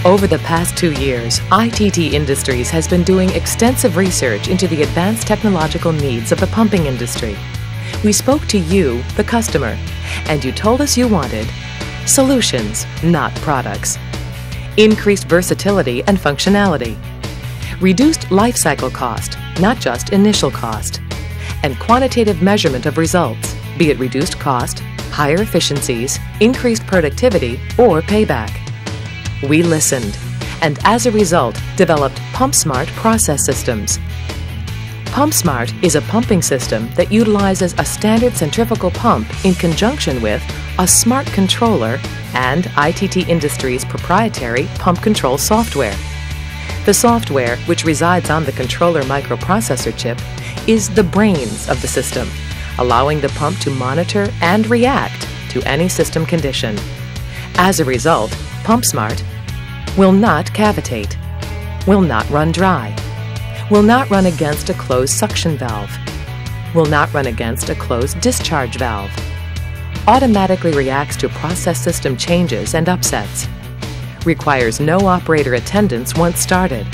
Over the past 2 years, ITT Industries has been doing extensive research into the advanced technological needs of the pumping industry. We spoke to you, the customer, and you told us you wanted solutions, not products. Increased versatility and functionality. Reduced life cycle cost, not just initial cost. And quantitative measurement of results, be it reduced cost, higher efficiencies, increased productivity, or payback. We listened, and as a result, developed PumpSmart process systems. PumpSmart is a pumping system that utilizes a standard centrifugal pump in conjunction with a smart controller and ITT Industries' proprietary pump control software. The software, which resides on the controller microprocessor chip, is the brains of the system, allowing the pump to monitor and react to any system condition. As a result, PumpSmart will not cavitate, will not run dry, will not run against a closed suction valve, will not run against a closed discharge valve, automatically reacts to process system changes and upsets, requires no operator attendance once started,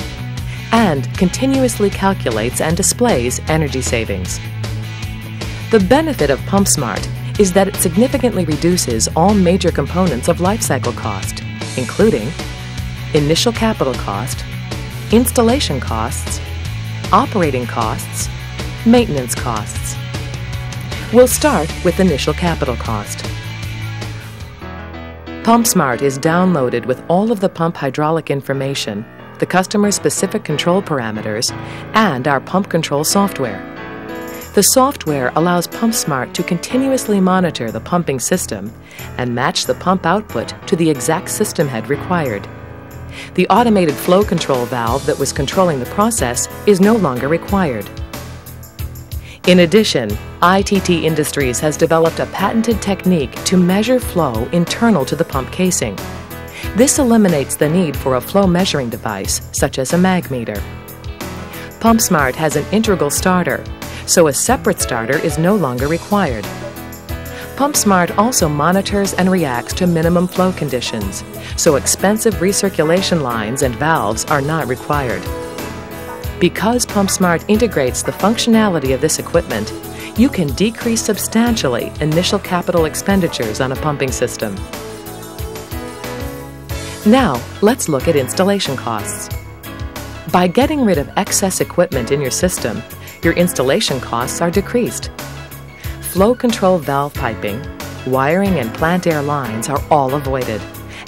and continuously calculates and displays energy savings. The benefit of PumpSmart is that it significantly reduces all major components of lifecycle cost, including initial capital cost, installation costs, operating costs, maintenance costs. We'll start with initial capital cost. PumpSmart is downloaded with all of the pump hydraulic information, the customer's specific control parameters, and our pump control software. The software allows PumpSmart to continuously monitor the pumping system and match the pump output to the exact system head required. The automated flow control valve that was controlling the process is no longer required. In addition, ITT Industries has developed a patented technique to measure flow internal to the pump casing. This eliminates the need for a flow measuring device, such as a mag meter. PumpSmart has an integral starter, so a separate starter is no longer required. PumpSmart also monitors and reacts to minimum flow conditions, so expensive recirculation lines and valves are not required. Because PumpSmart integrates the functionality of this equipment, you can decrease substantially initial capital expenditures on a pumping system. Now, let's look at installation costs. By getting rid of excess equipment in your system, your installation costs are decreased. Flow control valve piping, wiring and plant air lines are all avoided,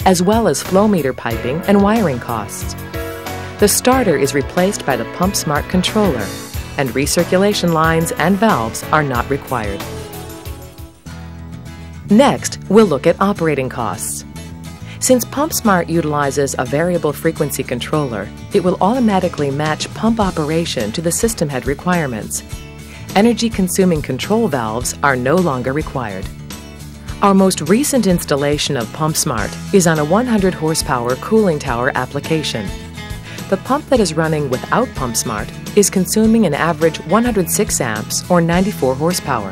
as well as flow meter piping and wiring costs. The starter is replaced by the PumpSmart controller, and recirculation lines and valves are not required. Next, we'll look at operating costs. Since PumpSmart utilizes a variable frequency controller, it will automatically match pump operation to the system head requirements. Energy-consuming control valves are no longer required. Our most recent installation of PumpSmart is on a 100 horsepower cooling tower application. The pump that is running without PumpSmart is consuming an average 106 amps or 94 horsepower.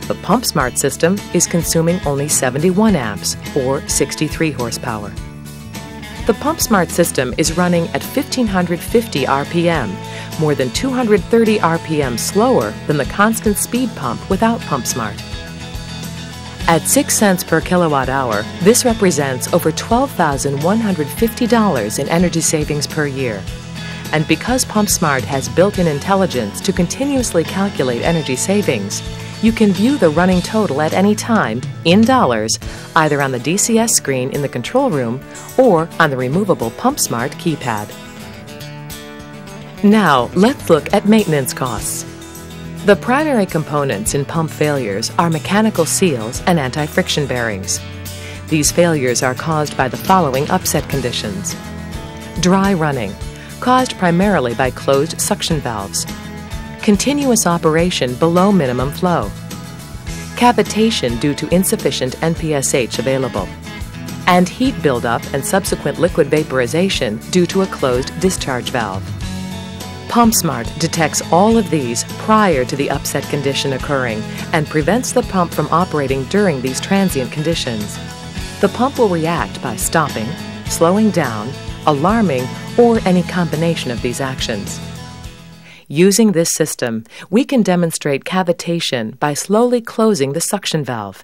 The PumpSmart system is consuming only 71 amps or 63 horsepower. The PumpSmart system is running at 1550 RPM, more than 230 RPM slower than the constant speed pump without PumpSmart. At 6 cents per kilowatt hour, this represents over $12,150 in energy savings per year. And because PumpSmart has built-in intelligence to continuously calculate energy savings, you can view the running total at any time, in dollars, either on the DCS screen in the control room or on the removable PumpSmart keypad. Now, let's look at maintenance costs. The primary components in pump failures are mechanical seals and anti-friction bearings. These failures are caused by the following upset conditions: dry running, caused primarily by closed suction valves; continuous operation below minimum flow; cavitation due to insufficient NPSH available; and heat buildup and subsequent liquid vaporization due to a closed discharge valve. PumpSmart detects all of these prior to the upset condition occurring and prevents the pump from operating during these transient conditions. The pump will react by stopping, slowing down, alarming, or any combination of these actions. Using this system, we can demonstrate cavitation by slowly closing the suction valve.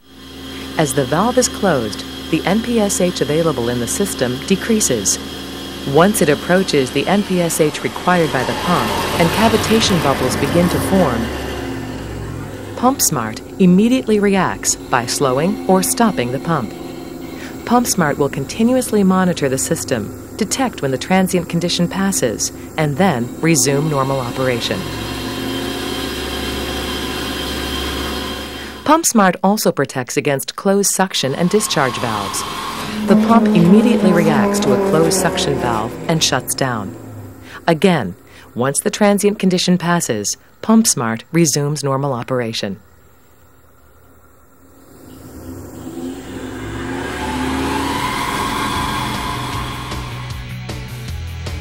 As the valve is closed, the NPSH available in the system decreases. Once it approaches the NPSH required by the pump and cavitation bubbles begin to form, PumpSmart immediately reacts by slowing or stopping the pump. PumpSmart will continuously monitor the system, detect when the transient condition passes, and then resume normal operation. PumpSmart also protects against closed suction and discharge valves. The pump immediately reacts to a closed suction valve and shuts down. Again, once the transient condition passes, PumpSmart resumes normal operation.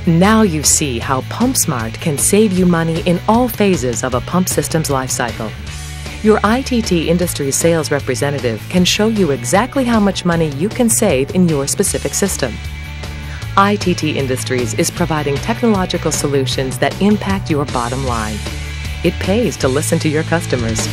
Now you see how PumpSmart can save you money in all phases of a pump system's life cycle. Your ITT Industries sales representative can show you exactly how much money you can save in your specific system. ITT Industries is providing technological solutions that impact your bottom line. It pays to listen to your customers.